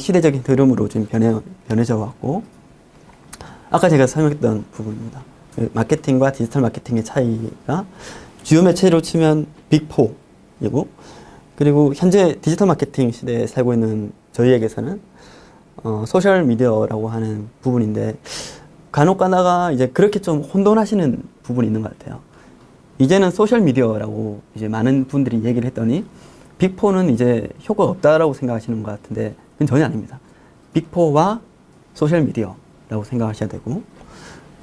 시대적인 흐름으로 좀 변해져 왔고, 아까 제가 설명했던 부분입니다. 마케팅과 디지털 마케팅의 차이가 주요 매체로 치면 빅4이고, 그리고 현재 디지털 마케팅 시대에 살고 있는 저희에게서는 소셜 미디어라고 하는 부분인데, 간혹 가다가 이제 그렇게 좀 혼돈하시는 부분이 있는 것 같아요. 이제는 소셜 미디어라고 이제 많은 분들이 얘기를 했더니 빅4는 이제 효과가 없다라고 생각하시는 것 같은데, 그건 전혀 아닙니다. 빅4와 소셜 미디어라고 생각하셔야 되고,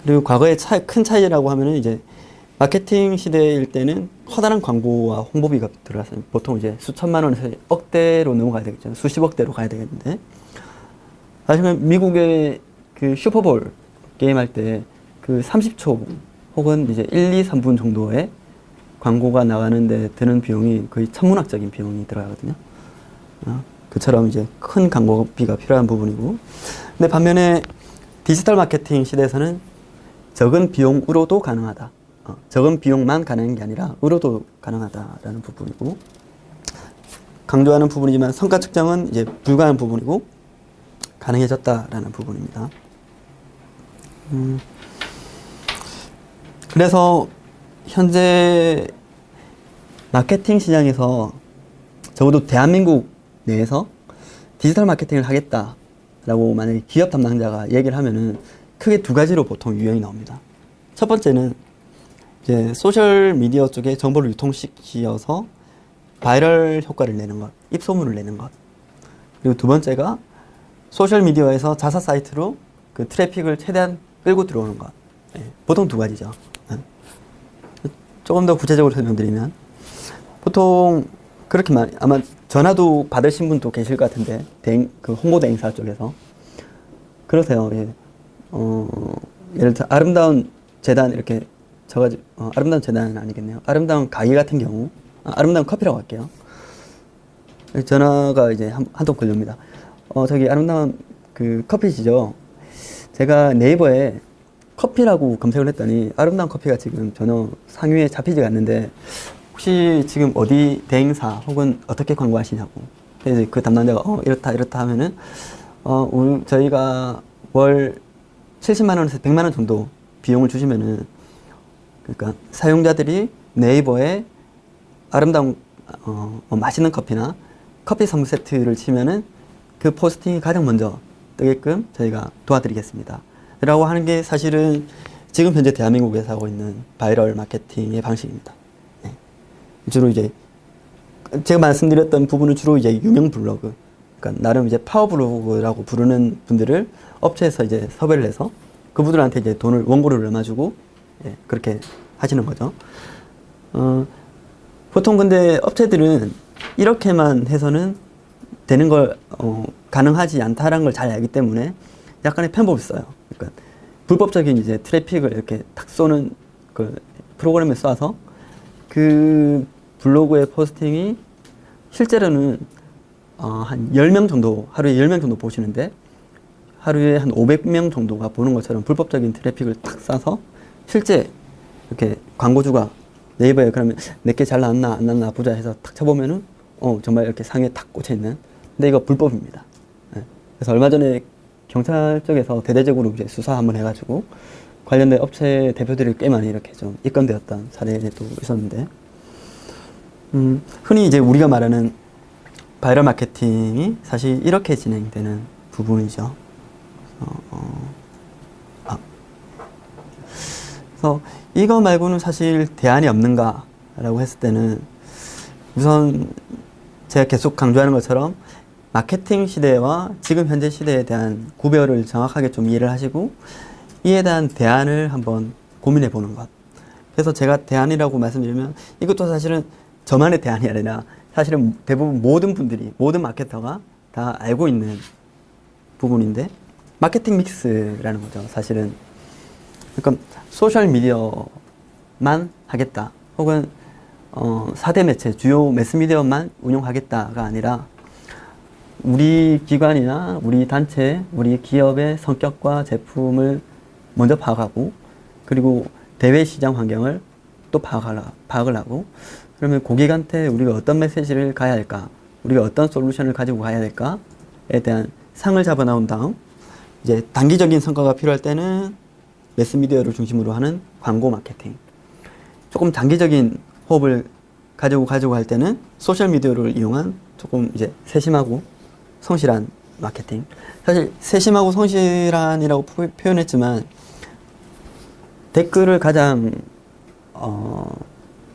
그리고 과거의 큰 차이라고 하면은 이제 마케팅 시대일 때는 커다란 광고와 홍보비가 들어갔어요. 보통 이제 수천만 원에서 억대로 넘어가야 되겠죠. 수십억대로 가야 되겠는데, 사실 미국의 그 슈퍼볼 게임할 때 그 30초 혹은 이제 1, 2, 3분 정도의 광고가 나가는데 드는 비용이 거의 천문학적인 비용이 들어가거든요. 그처럼 이제 큰 광고비가 필요한 부분이고, 근데 반면에 디지털 마케팅 시대에서는 적은 비용으로도 가능하다. 적은 비용만 가능한 게 아니라 으로도 가능하다라는 부분이고, 강조하는 부분이지만 성과 측정은 이제 불가한 부분이고 가능해졌다라는 부분입니다. 그래서 현재 마케팅 시장에서 적어도 대한민국 내에서 디지털 마케팅을 하겠다라고 만약에 기업 담당자가 얘기를 하면은 크게 두 가지로 보통 유형이 나옵니다. 첫 번째는 이제 소셜 미디어 쪽에 정보를 유통시켜서 바이럴 효과를 내는 것, 입소문을 내는 것. 그리고 두 번째가 소셜 미디어에서 자사 사이트로 그 트래픽을 최대한 끌고 들어오는 것. 보통 두 가지죠. 조금 더 구체적으로 설명드리면, 보통 그렇게 아마 전화도 받으신 분도 계실 것 같은데, 그 홍보대 행사 쪽에서 그러세요. 예. 예를 들어 아름다운 재단 이렇게 저가지고, 아름다운 재단은 아니겠네요. 아름다운 가게 같은 경우, 아름다운 커피라고 할게요. 전화가 이제 한 통 걸립니다. 저기 아름다운 그 커피시죠? 제가 네이버에 커피라고 검색을 했더니 아름다운 커피가 지금 전혀 상위에 잡히지가 않는데, 혹시 지금 어디 대행사 혹은 어떻게 광고하시냐고. 그래서 그 담당자가 이렇다 하면은 저희가 월 70만 원에서 100만 원 정도 비용을 주시면은, 그러니까 사용자들이 네이버에 아름다운 맛있는 커피나 커피 선물 세트를 치면은 그 포스팅이 가장 먼저 뜨게끔 저희가 도와드리겠습니다 라고 하는 게 사실은 지금 현재 대한민국에서 하고 있는 바이럴 마케팅의 방식입니다. 네. 주로 이제 제가 말씀드렸던 부분은 주로 이제 유명 블로그, 그러니까 나름 이제 파워 블로그라고 부르는 분들을 업체에서 이제 섭외를 해서 그분들한테 이제 돈을 원고를 얼마주고 그렇게 하시는 거죠. 보통 근데 업체들은 이렇게만 해서는 되는 걸 가능하지 않다라는 걸 잘 알기 때문에 약간의 편법을 써요. 그러니까 불법적인 이제 트래픽을 이렇게 탁 쏘는 그 프로그램에 쏴서 그 블로그의 포스팅이 실제로는 한 10명 정도, 하루에 10명 정도 보시는데 하루에 한 500명 정도가 보는 것처럼 불법적인 트래픽을 탁 쏴서 실제 이렇게 광고주가 네이버에 그러면 내게 잘 나왔나 안 나왔나 보자 해서 탁 쳐보면은 정말 이렇게 상에 탁 꽂혀있는, 근데 이거 불법입니다. 네. 그래서 얼마 전에 경찰 쪽에서 대대적으로 이제 수사 한번 해가지고 관련된 업체 대표들이 꽤 많이 이렇게 좀 입건되었던 사례도 있었는데, 흔히 이제 우리가 말하는 바이럴 마케팅이 사실 이렇게 진행되는 부분이죠. 그래서 이거 말고는 사실 대안이 없는가 라고 했을 때는, 우선 제가 계속 강조하는 것처럼 마케팅 시대와 지금 현재 시대에 대한 구별을 정확하게 좀 이해를 하시고 이에 대한 대안을 한번 고민해 보는 것. 그래서 제가 대안이라고 말씀드리면 이것도 사실은 저만의 대안이 아니라 사실은 대부분 모든 분들이, 모든 마케터가 다 알고 있는 부분인데, 마케팅 믹스라는 거죠. 사실은 그러니까 소셜 미디어만 하겠다 혹은 4대 매체, 주요 매스미디어만 운영하겠다가 아니라 우리 기관이나 우리 단체, 우리 기업의 성격과 제품을 먼저 파악하고, 그리고 대외 시장 환경을 또 파악을 하고, 그러면 고객한테 우리가 어떤 메시지를 가야 할까, 우리가 어떤 솔루션을 가지고 가야 될까에 대한 상을 잡아 나온 다음 이제 단기적인 성과가 필요할 때는 매스미디어를 중심으로 하는 광고 마케팅, 조금 장기적인 호흡을 가지고 할 때는 소셜미디어를 이용한 조금 이제 세심하고 성실한 마케팅. 사실 세심하고 성실한이라고 표현했지만 댓글을 가장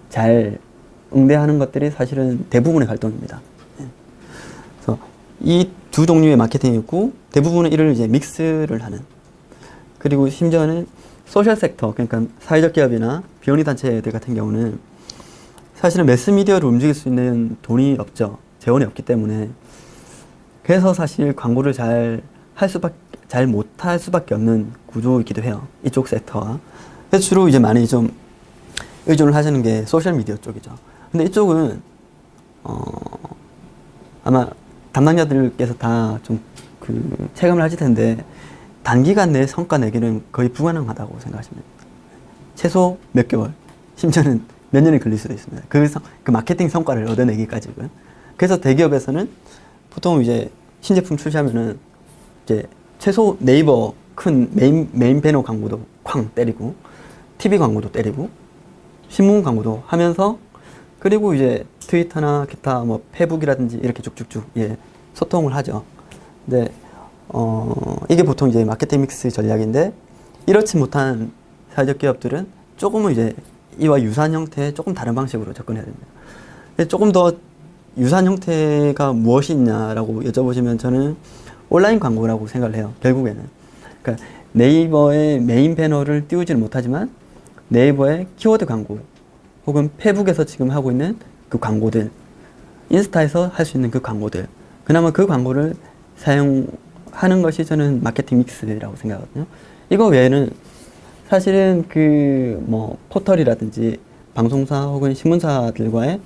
잘 응대하는 것들이 사실은 대부분의 활동입니다. 그래서 이 두 종류의 마케팅이 있고 대부분은 이를 이제 믹스를 하는, 그리고 심지어는 소셜 섹터, 그러니까 사회적 기업이나 비영리 단체들 같은 경우는 사실은 매스미디어를 움직일 수 있는 돈이 없죠. 재원이 없기 때문에. 그래서 사실 광고를 잘 못할 수밖에 없는 구조이기도 해요. 이쪽 섹터와. 그래서 주로 이제 많이 좀 의존을 하시는 게 소셜미디어 쪽이죠. 근데 이쪽은, 아마 담당자들께서 다 좀 체감을 하실 텐데, 단기간 내에 성과 내기는 거의 불가능하다고 생각하시면 됩니다. 최소 몇 개월, 심지어는 몇 년이 걸릴 수도 있습니다. 그 마케팅 성과를 얻어내기까지는. 그래서 대기업에서는 보통 이제 신제품 출시하면은 이제 최소 네이버 큰 메인 배너 광고도 쾅 때리고, TV 광고도 때리고, 신문 광고도 하면서, 그리고 이제 트위터나 기타 뭐 페북이라든지 이렇게 쭉쭉쭉 소통을 하죠. 근데 이게 보통 이제 마케팅 믹스 전략인데, 이렇지 못한 사회적 기업들은 조금은 이제 이와 유사한 형태의 조금 다른 방식으로 접근해야 됩니다. 조금 더 유사한 형태가 무엇이 있냐라고 여쭤보시면 저는 온라인 광고라고 생각을 해요. 결국에는. 그러니까 네이버의 메인 배너를 띄우지는 못하지만 네이버의 키워드 광고, 혹은 페북에서 지금 하고 있는 그 광고들, 인스타에서 할 수 있는 그 광고들, 그나마 그 광고를 사용하는 것이 저는 마케팅 믹스라고 생각하거든요. 이거 외에는 사실은 포털이라든지 방송사 혹은 신문사들과의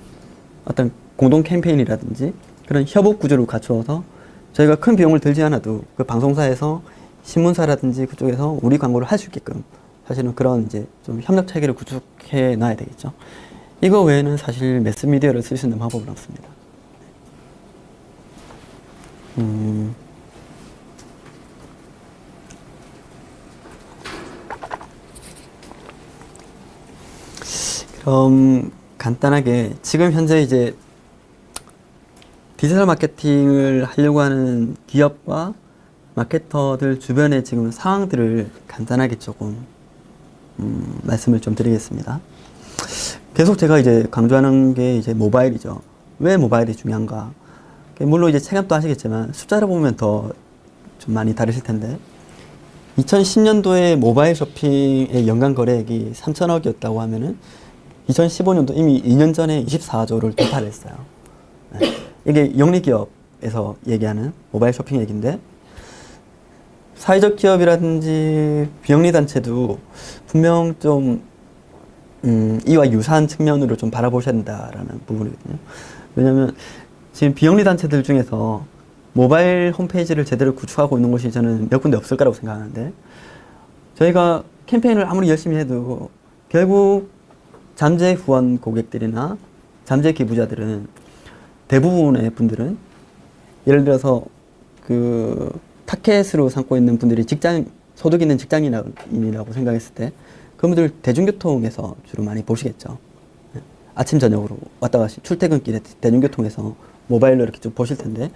어떤 공동 캠페인이라든지 그런 협업 구조를 갖추어서 저희가 큰 비용을 들지 않아도 그 방송사에서 신문사라든지 그쪽에서 우리 광고를 할 수 있게끔 사실은 그런 이제 좀 협력 체계를 구축해 놔야 되겠죠. 이거 외에는 사실 매스미디어를 쓸 수 있는 방법은 없습니다. 그럼 간단하게 지금 현재 이제 디지털 마케팅을 하려고 하는 기업과 마케터들 주변의 지금 상황들을 간단하게 조금 말씀을 좀 드리겠습니다. 계속 제가 이제 강조하는 게 이제 모바일이죠. 왜 모바일이 중요한가? 물론 이제 체감도 하시겠지만 숫자를 보면 더 좀 많이 다르실 텐데, 2010년도에 모바일 쇼핑의 연간 거래액이 3천억이었다고 하면은 2015년도 이미 2년 전에 24조를 돌파했어요. 네. 이게 영리기업에서 얘기하는 모바일 쇼핑 얘기인데, 사회적 기업이라든지 비영리 단체도 분명 좀 이와 유사한 측면으로 좀 바라보셔야 된다라는 부분이거든요. 왜냐하면 지금 비영리 단체들 중에서 모바일 홈페이지를 제대로 구축하고 있는 곳이 저는 몇 군데 없을 거라고 생각하는데, 저희가 캠페인을 아무리 열심히 해도 결국 잠재 후원 고객들이나 잠재 기부자들은, 대부분의 분들은 예를 들어서 그 타켓으로 삼고 있는 분들이 소득 있는 직장인이라고 생각했을 때 그분들 대중교통에서 주로 많이 보시겠죠. 아침 저녁으로 왔다 가시 출퇴근길에 대중교통에서 모바일로 이렇게 좀 보실 텐데,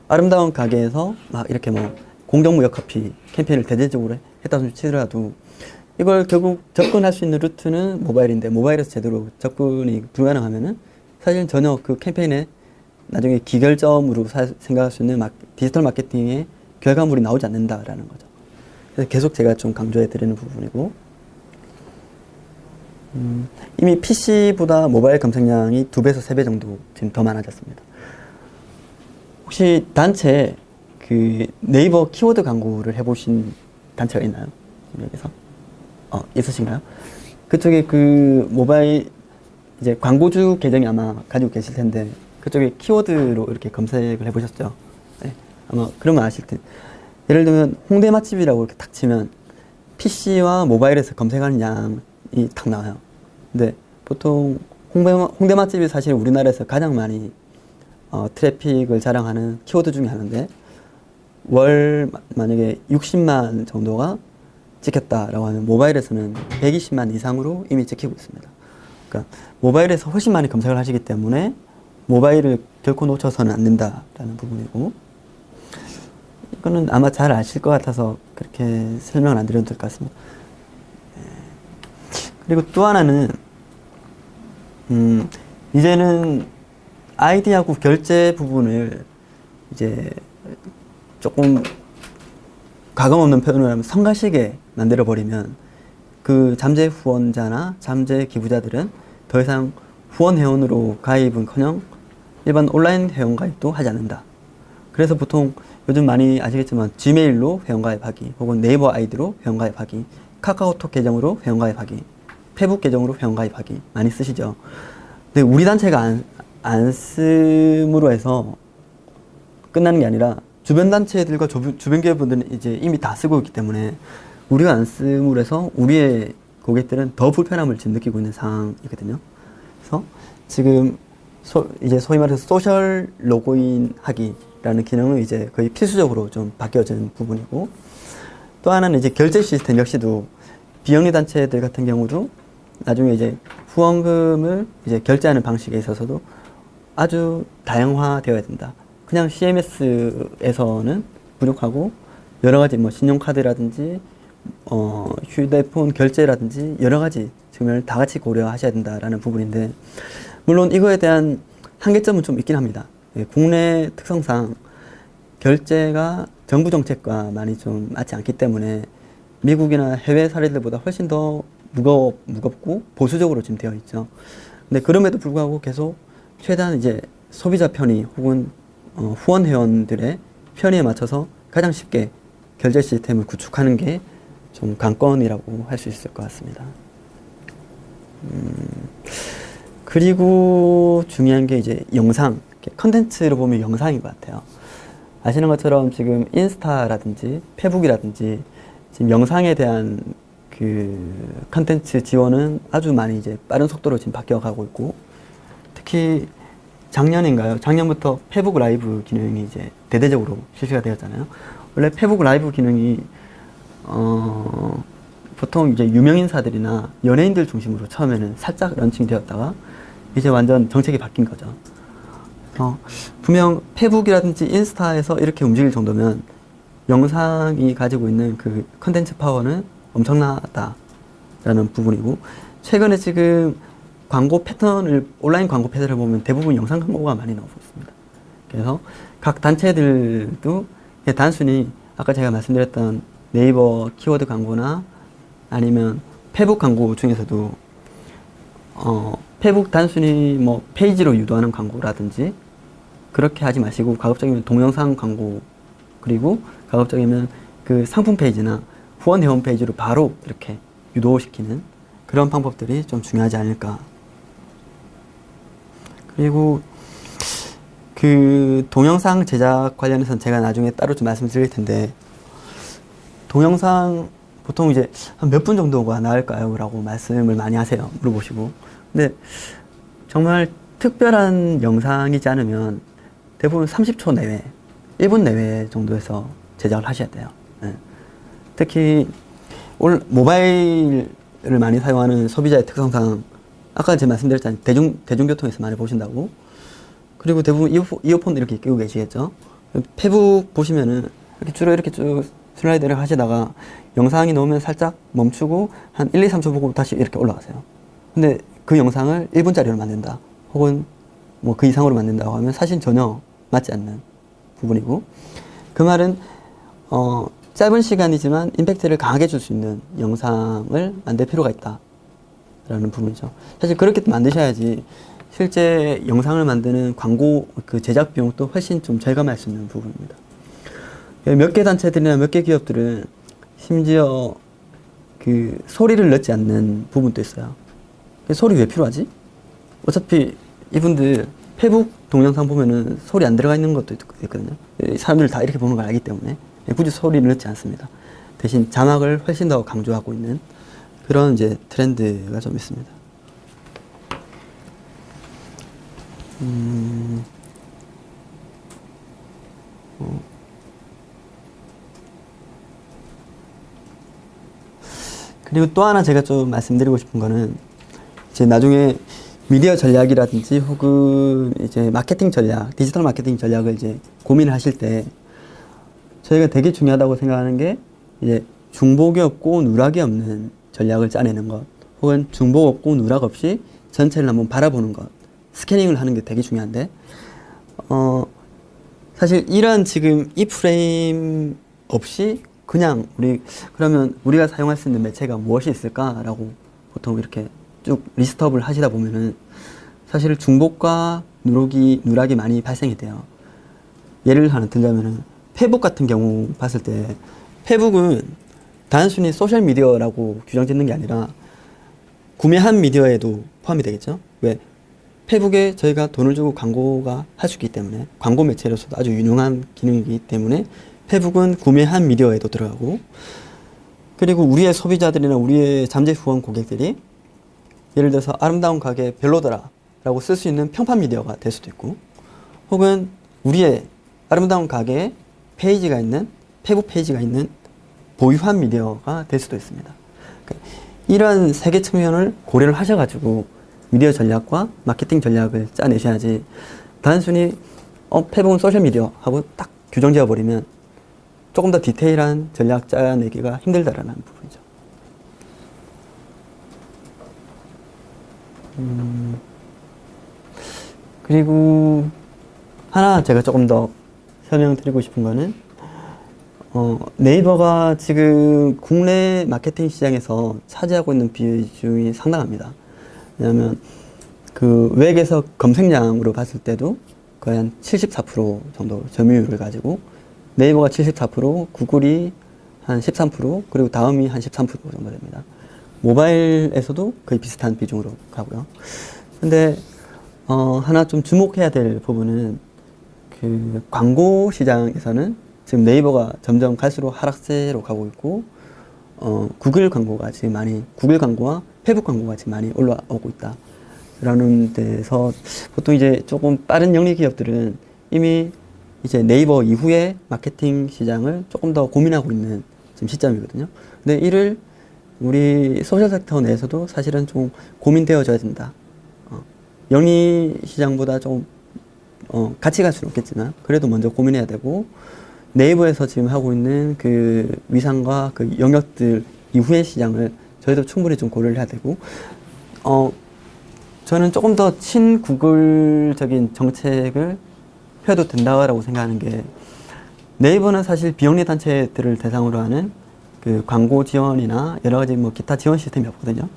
아름다운 가게에서 막 이렇게 공정무역 커피 캠페인을 대대적으로 했다고 치더라도 이걸 결국 접근할 수 있는 루트는 모바일인데, 모바일에서 제대로 접근이 불가능하면은 사실 전혀 그 캠페인에 나중에 기결점으로 생각할 수 있는 디지털 마케팅의 결과물이 나오지 않는다라는 거죠. 그래서 계속 제가 좀 강조해 드리는 부분이고, 이미 PC보다 모바일 검색량이 2배에서 3배 정도 지금 더 많아졌습니다. 혹시 단체 그 네이버 키워드 광고를 해보신 단체가 있나요? 여기서? 있으신가요? 그쪽에 그 모바일 이제 광고주 계정이 아마 가지고 계실 텐데, 그쪽에 키워드로 이렇게 검색을 해보셨죠? 네, 아마 그러면 아실 텐데, 예를 들면 홍대 맛집이라고 이렇게 탁 치면 PC와 모바일에서 검색하는 양이 탁 나와요. 근데 보통 홍대 맛집이 사실 우리나라에서 가장 많이 트래픽을 자랑하는 키워드 중에 하나인데, 월 만약에 60만 정도가 찍혔다라고 하면 모바일에서는 120만 이상으로 이미 찍히고 있습니다. 그러니까 모바일에서 훨씬 많이 검색을 하시기 때문에 모바일을 결코 놓쳐서는 안 된다라는 부분이고, 이거는 아마 잘 아실 것 같아서 그렇게 설명을 안 드려도 될 것 같습니다. 그리고 또 하나는 이제는 아이디하고 결제 부분을 이제 조금 가감 없는 표현을 하면 성가시게 만들어 버리면 그 잠재 후원자나 잠재 기부자들은 더 이상 후원 회원으로 가입은커녕 일반 온라인 회원 가입도 하지 않는다. 그래서 보통 요즘 많이 아시겠지만 지메일로 회원 가입하기, 혹은 네이버 아이디로 회원 가입하기, 카카오톡 계정으로 회원 가입하기, 페북 계정으로 회원 가입하기 많이 쓰시죠. 근데 우리 단체가 안 쓰므로 해서 끝나는 게 아니라 주변 단체들과 주변 기업분들은 이제 이미 다 쓰고 있기 때문에 우리가 안 쓰므로 해서 우리의 고객들은 더 불편함을 지금 느끼고 있는 상황이거든요. 그래서 지금 이제 소위 말해서 소셜 로그인 하기라는 기능은 이제 거의 필수적으로 좀 바뀌어진 부분이고, 또 하나는 이제 결제 시스템 역시도 비영리 단체들 같은 경우도 나중에 이제 후원금을 이제 결제하는 방식에 있어서도 아주 다양화되어야 된다. 그냥 CMS에서는 부족하고 여러 가지 뭐 신용카드라든지 휴대폰 결제라든지 여러 가지 측면을 다 같이 고려하셔야 된다라는 부분인데, 물론 이거에 대한 한계점은 좀 있긴 합니다. 국내 특성상 결제가 정부 정책과 많이 좀 맞지 않기 때문에 미국이나 해외 사례들보다 훨씬 더 무겁고 보수적으로 지금 되어 있죠. 근데 그럼에도 불구하고 계속 최대한 이제 소비자 편의 혹은 후원 회원들의 편의에 맞춰서 가장 쉽게 결제 시스템을 구축하는 게 좀 관건이라고 할 수 있을 것 같습니다. 그리고 중요한 게 이제 영상, 컨텐츠로 보면 영상인 것 같아요. 아시는 것처럼 지금 인스타라든지 페북이라든지 지금 영상에 대한 그 컨텐츠 지원은 아주 많이 이제 빠른 속도로 지금 바뀌어가고 있고, 특히 작년인가요? 작년부터 페북 라이브 기능이 이제 대대적으로 실시가 되었잖아요. 원래 페북 라이브 기능이 보통 이제 유명인사들이나 연예인들 중심으로 처음에는 살짝 런칭 되었다가 이제 완전 정책이 바뀐 거죠. 분명 페북이라든지 인스타에서 이렇게 움직일 정도면 영상이 가지고 있는 그 컨텐츠 파워는 엄청나다라는 부분이고, 최근에 지금 광고 패턴을, 온라인 광고 패턴을 보면 대부분 영상 광고가 많이 나오고 있습니다. 그래서 각 단체들도 단순히 아까 제가 말씀드렸던 네이버 키워드 광고나 아니면 페북 광고 중에서도 페북 단순히 뭐 페이지로 유도하는 광고라든지 그렇게 하지 마시고, 가급적이면 동영상 광고, 그리고 가급적이면 그 상품 페이지나 후원 회원 페이지로 바로 이렇게 유도시키는 그런 방법들이 좀 중요하지 않을까. 그리고 그 동영상 제작 관련해서는 제가 나중에 따로 좀 말씀드릴 텐데, 동영상 보통 이제 한 몇 분 정도가 나을까요? 라고 말씀을 많이 하세요. 물어보시고. 근데 정말 특별한 영상이지 않으면 대부분 30초 내외, 1분 내외 정도에서 제작을 하셔야 돼요. 네. 특히 모바일을 많이 사용하는 소비자의 특성상 아까 제가 말씀드렸잖아요. 대중교통에서 많이 보신다고. 그리고 대부분 이어폰 이렇게 끼고 계시겠죠. 페북 보시면은 이렇게 주로 이렇게 쭉 슬라이드를 하시다가 영상이 나오면 살짝 멈추고 한 1, 2, 3초 보고 다시 이렇게 올라가세요. 근데 그 영상을 1분짜리로 만든다, 혹은 뭐 그 이상으로 만든다고 하면 사실 전혀 맞지 않는 부분이고, 그 말은 짧은 시간이지만 임팩트를 강하게 줄 수 있는 영상을 만들 필요가 있다 라는 부분이죠. 사실 그렇게 만드셔야지 실제 영상을 만드는 광고 그 제작 비용도 훨씬 좀 절감할 수 있는 부분입니다. 몇 개 단체들이나 몇 개 기업들은 심지어 그 소리를 넣지 않는 부분도 있어요. 소리 왜 필요하지? 어차피 이분들 페북 동영상 보면은 소리 안 들어가 있는 것도 있거든요. 사람들 다 이렇게 보는 걸 알기 때문에 굳이 소리를 넣지 않습니다. 대신 자막을 훨씬 더 강조하고 있는 그런 이제 트렌드가 좀 있습니다. 그리고 또 하나 제가 좀 말씀드리고 싶은 거는 이제 나중에 미디어 전략이라든지 혹은 이제 마케팅 전략, 디지털 마케팅 전략을 이제 고민하실 때 저희가 되게 중요하다고 생각하는 게 이제 중복이 없고 누락이 없는 전략을 짜내는 것, 혹은 중복 없고 누락 없이 전체를 한번 바라보는 것, 스캐닝을 하는 게 되게 중요한데, 사실 이런 지금 이 프레임 없이 그냥 그러면 우리가 사용할 수 있는 매체가 무엇이 있을까라고 보통 이렇게 쭉 리스트업을 하시다 보면은 사실 중복과 누락이 많이 발생이 돼요. 예를 하나 들자면은 페북 같은 경우 봤을 때 페북은 단순히 소셜 미디어라고 규정 짓는 게 아니라 구매한 미디어에도 포함이 되겠죠. 왜? 페북에 저희가 돈을 주고 광고가 할 수 있기 때문에, 광고 매체로서도 아주 유능한 기능이기 때문에 페북은 구매한 미디어에도 들어가고, 그리고 우리의 소비자들이나 우리의 잠재 후원 고객들이 예를 들어서 아름다운 가게 별로더라 라고 쓸 수 있는 평판 미디어가 될 수도 있고, 혹은 우리의 아름다운 가게에 페이지가 있는, 페북 페이지가 있는 보유한 미디어가 될 수도 있습니다. 그러니까 이런 세 개 측면을 고려를 하셔가지고 미디어 전략과 마케팅 전략을 짜내셔야지, 단순히 페북은 소셜미디어 하고 딱 규정 지어버리면 조금 더 디테일한 전략 짜내기가 힘들다라는 부분이죠. 그리고 하나 제가 조금 더 설명드리고 싶은 거는 네이버가 지금 국내 마케팅 시장에서 차지하고 있는 비중이 상당합니다. 왜냐하면 그 외국에서 검색량으로 봤을 때도 거의 한 74% 정도 점유율을 가지고, 네이버가 74%, 구글이 한 13%, 그리고 다음이 한 13% 정도 됩니다. 모바일에서도 거의 비슷한 비중으로 가고요. 근데 하나 좀 주목해야 될 부분은 그 광고 시장에서는 지금 네이버가 점점 갈수록 하락세로 가고 있고, 구글 광고가 지금 구글 광고와 페북 광고가 지금 많이 올라오고 있다. 라는 데서 보통 이제 조금 빠른 영리 기업들은 이미 이제 네이버 이후에 마케팅 시장을 조금 더 고민하고 있는 지금 시점이거든요. 근데 이를 우리 소셜 섹터 내에서도 사실은 좀 고민되어져야 된다. 영리 시장보다 좀 같이 갈 수는 없겠지만 그래도 먼저 고민해야 되고, 네이버에서 지금 하고 있는 그 위상과 그 영역들 이후의 시장을 저희도 충분히 좀 고려를 해야 되고, 저는 조금 더 친구글적인 정책을 펴도 된다고 생각하는 게, 네이버는 사실 비영리 단체들을 대상으로 하는 그 광고 지원이나 여러 가지 뭐 기타 지원 시스템이 없거든요.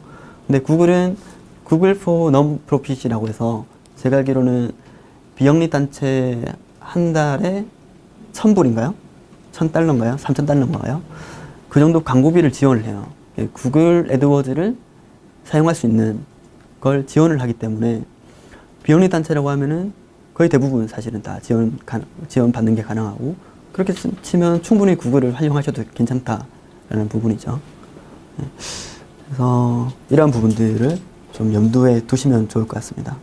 근데 구글은 구글 for Non-Profit이라고 해서 제가 알기로는 비영리 단체 한 달에 $1,000인가요? $1,000인가요? $3,000인가요? 그 정도 광고비를 지원을 해요. 구글 애드워즈를 사용할 수 있는 걸 지원을 하기 때문에 비영리 단체라고 하면은 거의 대부분 사실은 다 지원 받는 게 가능하고, 그렇게 치면 충분히 구글을 활용하셔도 괜찮다라는 부분이죠. 그래서 이러한 부분들을 좀 염두에 두시면 좋을 것 같습니다.